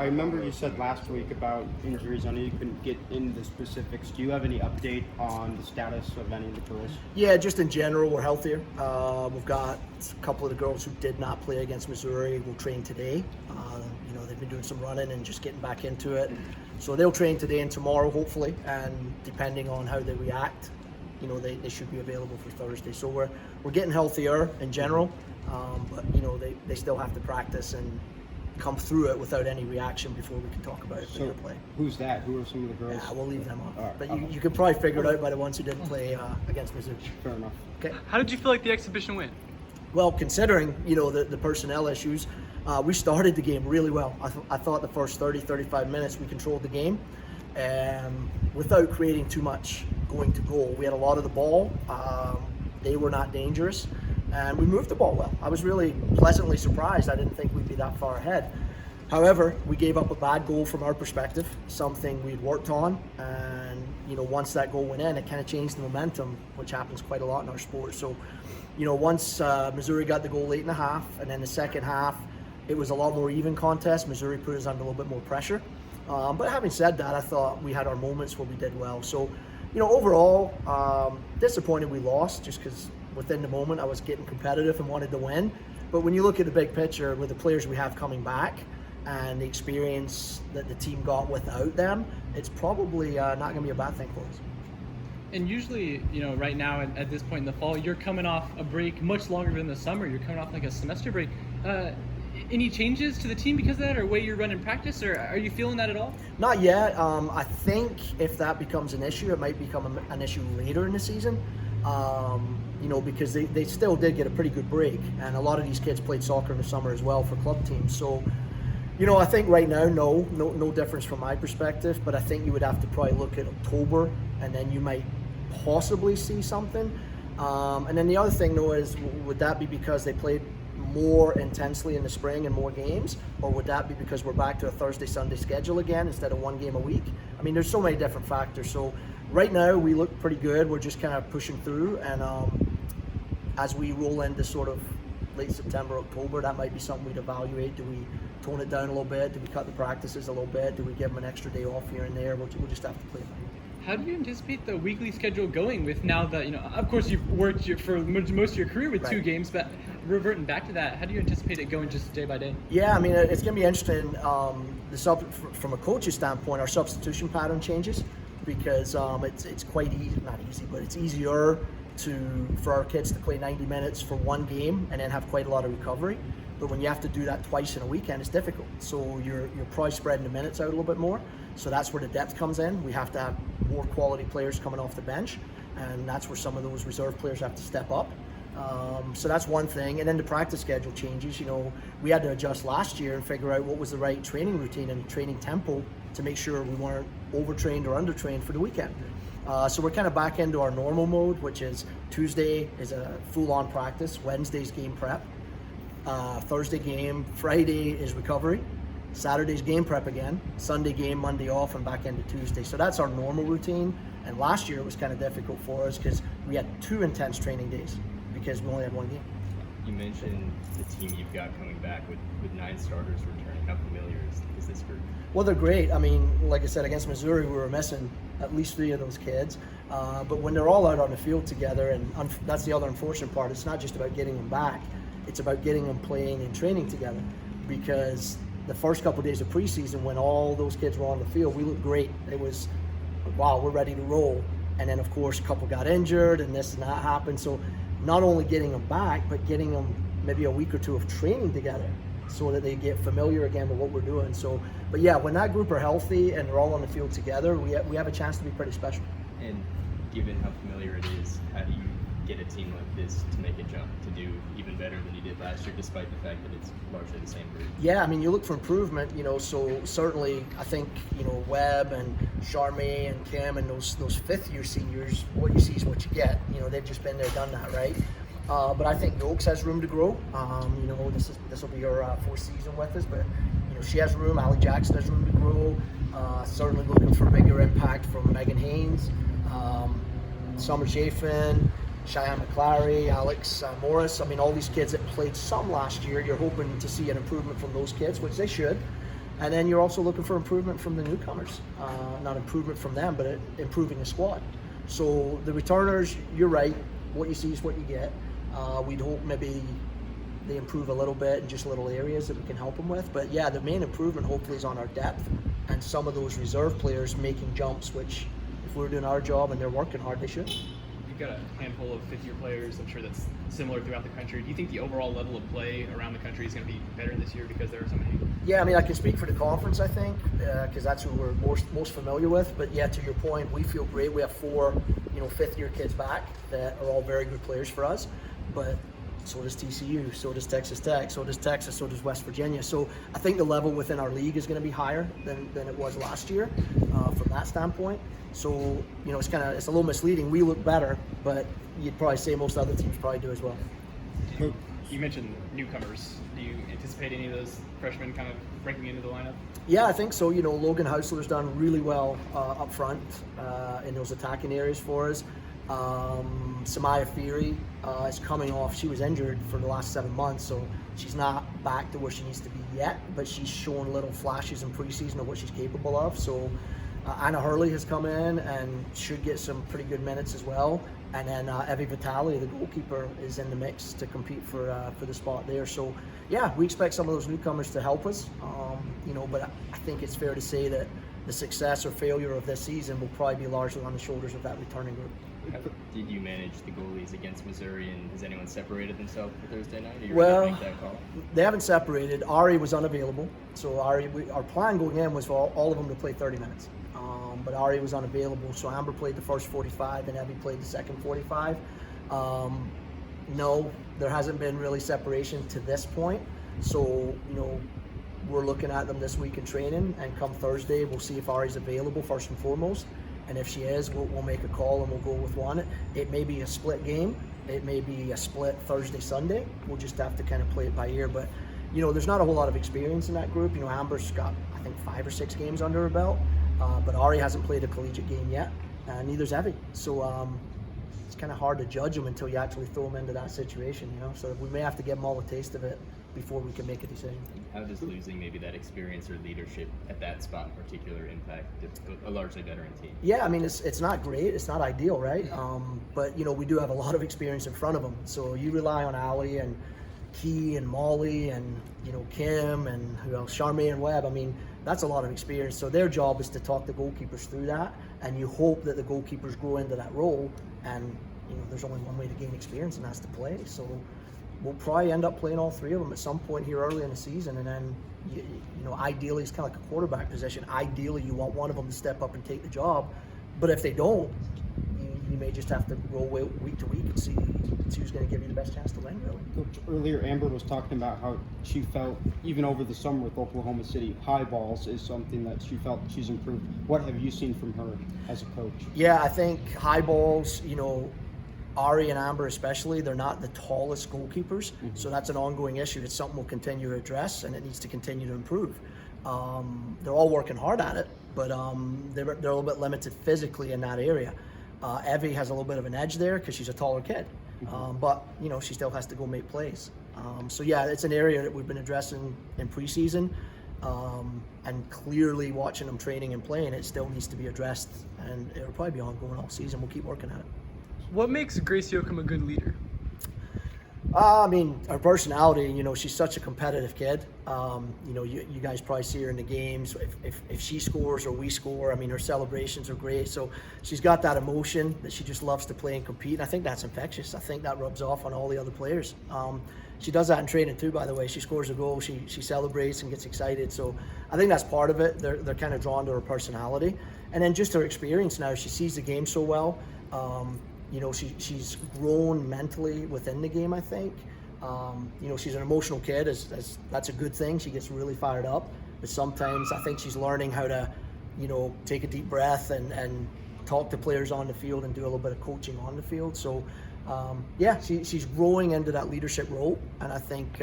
I remember you said last week about injuries. I know you couldn't get into the specifics. Do you have any update on the status of any of the girls? Yeah, just in general, we're healthier. We've got a couple of the girls who did not play against Missouri will train today. They've been doing some running and just getting back into it. So they'll train today and tomorrow, hopefully. And depending on how they react, they should be available for Thursday. So we're getting healthier in general, but they still have to practice and come through it without any reaction before we can talk about it. So play. Who's that? Who are some of the girls? Yeah, we'll leave them off. Right. But you can probably figure it out by the ones who didn't play against Missouri. Fair enough. Okay. How did you feel like the exhibition went? Well, considering the personnel issues, we started the game really well. I thought the first 30-35 minutes we controlled the game, without creating too much going to goal. We had a lot of the ball. They were not dangerous, and we moved the ball well. I was really pleasantly surprised. I didn't think we'd be that far ahead. However, we gave up a bad goal from our perspective, something we'd worked on, and once that goal went in, it kind of changed the momentum, which happens quite a lot in our sport. So, once Missouri got the goal late in the half, and then the second half, it was a lot more even contest. Missouri put us under a little bit more pressure. But having said that, I thought we had our moments where we did well. So, overall, disappointed we lost just because within the moment I was getting competitive and wanted to win. But when you look at the big picture with the players we have coming back and the experience that the team got without them, it's probably not going to be a bad thing for us. And usually, right now at this point in the fall, you're coming off a break much longer than the summer. You're coming off like a semester break. Any changes to the team because of that, or way you're running practice, or are you feeling that at all? Not yet. I think if that becomes an issue, it might become an issue later in the season. Because they still did get a pretty good break, and a lot of these kids played soccer in the summer as well for club teams. So, I think right now, no difference from my perspective, but I think you would have to probably look at October, and then you might possibly see something. And then the other thing, though, is would that be because they played more intensely in the spring and more games, or would that be because we're back to a Thursday-Sunday schedule again instead of one game a week? I mean, there's so many different factors. So right now we look pretty good. We're just kind of pushing through, and as we roll into sort of late September, October, that might be something we'd evaluate. Do we tone it down a little bit? Do we cut the practices a little bit? Do we give them an extra day off here and there? We'll just have to play it. How do you anticipate the weekly schedule going with now that, of course you've worked for most of your career with 2 games, but reverting back to that, how do you anticipate it going just day by day? Yeah, I mean, it's going to be interesting. From a coach's standpoint, our substitution pattern changes because it's quite easy, not easy, but it's easier for our kids to play 90 minutes for one game and then have quite a lot of recovery. But when you have to do that twice in a weekend, it's difficult. So you're probably spreading the minutes out a little bit more. So that's where the depth comes in. We have to have more quality players coming off the bench, and that's where some of those reserve players have to step up. So that's one thing. And then the practice schedule changes. We had to adjust last year and figure out what was the right training routine and training tempo to make sure we weren't overtrained or undertrained for the weekend. So we're kind of back into our normal mode, which is Tuesday is a full-on practice, Wednesday's game prep, Thursday game, Friday is recovery, Saturday's game prep again, Sunday game, Monday off, and back into Tuesday. So that's our normal routine. And last year it was kind of difficult for us because we had 2 intense training days because we only had 1 game. You mentioned the team you've got coming back with 9 starters returning. How familiar is this group? Well, they're great. I mean, like I said, against Missouri, we were missing at least 3 of those kids. But when they're all out on the field together, and that's the other unfortunate part, it's not just about getting them back. It's about getting them playing and training together, because the first couple of days of preseason, when all those kids were on the field, we looked great. It was, wow, we're ready to roll. And then, of course, a couple got injured and this and that happened. So not only getting them back, but getting them maybe a week or 2 of training together so that they get familiar again with what we're doing. So, but yeah, when that group are healthy and they're all on the field together, we have a chance to be pretty special. And given how familiar it is, how do you get a team like this to make a jump, to do even better than you did last year, despite the fact that it's largely the same group? Yeah, I mean, you look for improvement, so certainly I think, Webb and Charmaine and Kim and those 5th-year seniors, what you see is what you get. They've just been there, done that, right? But I think Oaks has room to grow. This will be her 4th season with us, but she has room. Allie Jackson has room to grow. Certainly looking for bigger impact from Megan Haynes, Summer Chafin, Cheyenne McClary, Alex Morris. I mean, all these kids that played some last year, you're hoping to see an improvement from those kids, which they should. And then you're also looking for improvement from the newcomers. Not improvement from them, but improving the squad. So the returners, you're right. What you see is what you get. We'd hope maybe they improve a little bit in just little areas that we can help them with. But yeah, the main improvement hopefully is on our depth and some of those reserve players making jumps, which if we're doing our job and they're working hard, they should. You've got a handful of fifth-year players. I'm sure that's similar throughout the country. Do you think the overall level of play around the country is going to be better this year because there are so many? Yeah, I mean, I can speak for the conference, I think, because that's who we're most familiar with. But yeah, to your point, we feel great. We have 4, fifth-year kids back that are all very good players for us. But so does TCU, so does Texas Tech, so does Texas, so does West Virginia. So I think the level within our league is going to be higher than it was last year from that standpoint. So, it's a little misleading. We look better, but you'd probably say most other teams probably do as well. You mentioned newcomers. Do you anticipate any of those freshmen kind of breaking into the lineup? Yeah, I think so. Logan Hausler's done really well up front in those attacking areas for us. Samaya Fury is coming off. She was injured for the last 7 months, so she's not back to where she needs to be yet, but she's shown little flashes in preseason of what she's capable of. So Anna Hurley has come in and should get some pretty good minutes as well. And then Evie Vitale, the goalkeeper, is in the mix to compete for the spot there. So yeah, we expect some of those newcomers to help us. But I think it's fair to say that the success or failure of this season will probably be largely on the shoulders of that returning group. Did you manage the goalies against Missouri, and has anyone separated themselves for Thursday night? Or you Well, make that call? They haven't separated. Ari was unavailable, so our plan going in was for all of them to play 30 minutes. But Ari was unavailable, so Amber played the first 45 and Evie played the second 45. No, there hasn't been really separation to this point. So, we're looking at them this week in training, and come Thursday, we'll see if Ari's available first and foremost. And if she is, we'll make a call and we'll go with one. It may be a split game. It may be a split Thursday, Sunday. We'll just have to kind of play it by ear. But, there's not a whole lot of experience in that group. Amber's got, I think, 5 or 6 games under her belt. But Ari hasn't played a collegiate game yet, and neither's Evie. So it's kind of hard to judge them until you actually throw them into that situation, So we may have to give them all a taste of it before we can make a decision. How does losing maybe that experience or leadership at that spot in particular impact a largely veteran team? Yeah, I mean, it's not great. It's not ideal, right? But, we do have a lot of experience in front of them. So you rely on Allie and Key and Molly and, Kim and who else? Charmaine and Webb. I mean, that's a lot of experience. So their job is to talk the goalkeepers through that, and you hope that the goalkeepers grow into that role. And, there's only one way to gain experience, and that's to play. So we'll probably end up playing all 3 of them at some point here early in the season, and then ideally it's kind of like a quarterback position. Ideally you want one of them to step up and take the job, but if they don't, you may just have to roll week to week and see who's going to give you the best chance to win, really. Coach, earlier Amber was talking about how she felt, even over the summer with Oklahoma City, high balls is something that she felt she's improved. What have you seen from her as a coach? Yeah, I think high balls, Ari and Amber especially, they're not the tallest goalkeepers, so that's an ongoing issue. It's something we'll continue to address, and it needs to continue to improve. They're all working hard at it, but they're a little bit limited physically in that area. Evie has a little bit of an edge there because she's a taller kid, but she still has to go make plays. So yeah, it's an area that we've been addressing in preseason, and clearly watching them training and playing, it still needs to be addressed, and it'll probably be ongoing all season. We'll keep working at it. What makes Grace Yoakum a good leader? I mean, her personality, she's such a competitive kid. You guys probably see her in the games. If she scores or we score, I mean, her celebrations are great. So she's got that emotion that she just loves to play and compete. And I think that's infectious. I think that rubs off on all the other players. She does that in training too, by the way. She scores a goal, she celebrates and gets excited. So I think that's part of it. They're kind of drawn to her personality. And then just her experience now. She sees the game so well. She's grown mentally within the game, I think. She's an emotional kid, as that's a good thing. She gets really fired up. But sometimes I think she's learning how to, take a deep breath and talk to players on the field and do a little bit of coaching on the field. So, she's growing into that leadership role. And I think,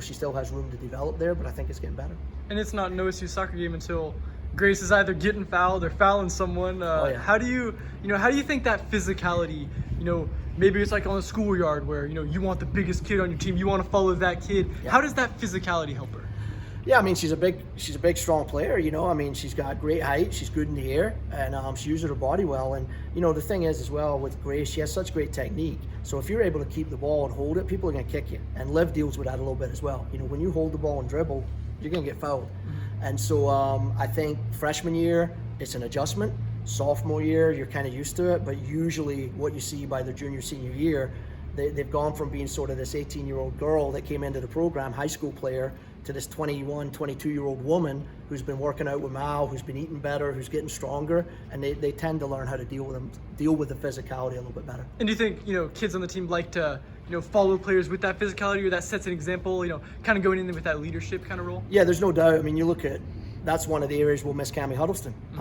she still has room to develop there, but I think it's getting better. And it's not an OSU soccer game until Grace is either getting fouled or fouling someone. How do you think that physicality, maybe it's like on the schoolyard where, you want the biggest kid on your team, you want to follow that kid. Yeah. How does that physicality help her? Yeah, I mean, she's a big, strong player. You know, I mean, she's got great height. She's good in the air, and she uses her body well. And you know, the thing is as well with Grace, she has such great technique. So if you're able to keep the ball and hold it, people are going to kick you. And Liv deals with that a little bit as well. You know, when you hold the ball and dribble, you're going to get fouled. And so I think freshman year, it's an adjustment. Sophomore year, you're kind of used to it. But usually, what you see by their junior, senior year, they've gone from being sort of this 18-year-old girl that came into the program, high school player, to this 21, 22-year-old woman who's been working out with Mal, who's been eating better, who's getting stronger, and they tend to learn how to deal with the physicality a little bit better. And do you think, you know, kids on the team like to, you know, follow players with that physicality, or that sets an example, you know, kind of going in with that leadership kind of role? Yeah, there's no doubt. I mean, you look at, that's one of the areas we'll miss Cammie Huddleston. You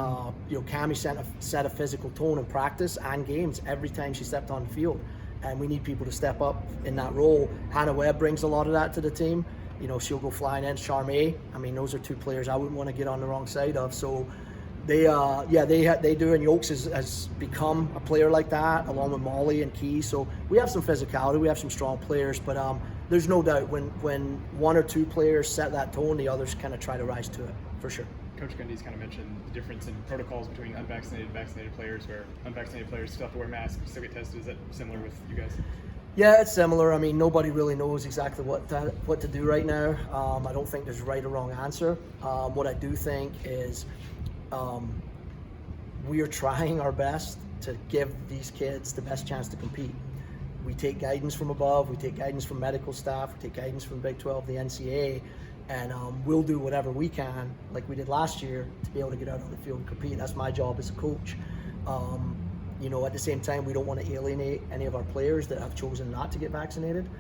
know, Cammie set a physical tone in practice and games every time she stepped on the field. And we need people to step up in that role. Hannah Webb brings a lot of that to the team. You know, she'll go flying in. Charmaine, I mean, those are two players I wouldn't want to get on the wrong side of. So they do. And Yokes has become a player like that, along with Molly and Key. So we have some physicality, we have some strong players, but there's no doubt when one or two players set that tone, the others kind of try to rise to it, for sure. Coach Gundy's kind of mentioned the difference in protocols between unvaccinated and vaccinated players, where unvaccinated players still have to wear masks, still get tested. Is that similar with you guys? Yeah, it's similar. I mean, nobody really knows exactly what to do right now. I don't think there's a right or wrong answer. What I do think is we are trying our best to give these kids the best chance to compete. We take guidance from above, we take guidance from medical staff, we take guidance from Big 12, the NCAA, and we'll do whatever we can, like we did last year, to be able to get out on the field and compete. That's my job as a coach. You know, at the same time, we don't want to alienate any of our players that have chosen not to get vaccinated.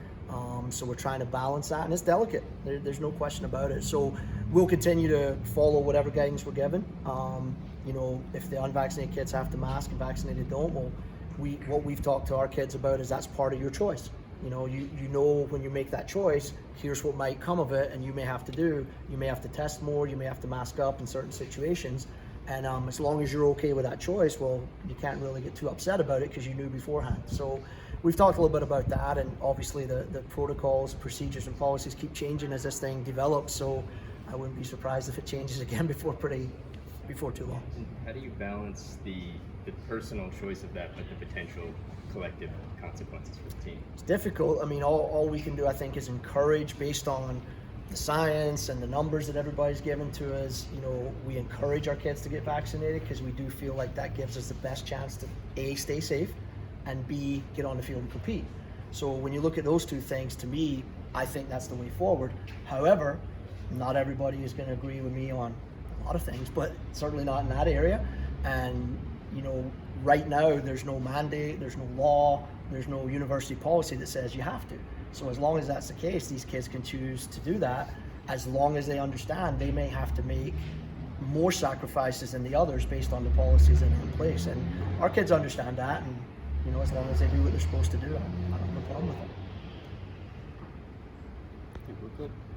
So we're trying to balance that, and it's delicate. There's no question about it. So we'll continue to follow whatever guidance we're given. You know, if the unvaccinated kids have to mask and vaccinated don't, well, what we've talked to our kids about is that's part of your choice. You know, you know when you make that choice, here's what might come of it, and you may have to test more, you may have to mask up in certain situations. And as long as you're okay with that choice, well, you can't really get too upset about it because you knew beforehand. So we've talked a little bit about that, and obviously the protocols, procedures, and policies keep changing as this thing develops. So I wouldn't be surprised if it changes again before too long. How do you balance the personal choice of that with the potential collective consequences for the team? It's difficult. I mean, all we can do, I think, is encourage based on the science and the numbers that everybody's given to us. You know, we encourage our kids to get vaccinated because we do feel like that gives us the best chance to A, stay safe, and B, get on the field and compete. So when you look at those two things, to me, I think that's the way forward. However, not everybody is going to agree with me on a lot of things, but certainly not in that area. And you know, right now there's no mandate, there's no law, there's no university policy that says you have to. So as long as that's the case, these kids can choose to do that, as long as they understand they may have to make more sacrifices than the others based on the policies that are in place. And our kids understand that, and you know, as long as they do what they're supposed to do, I don't have a problem with it. I think we're good.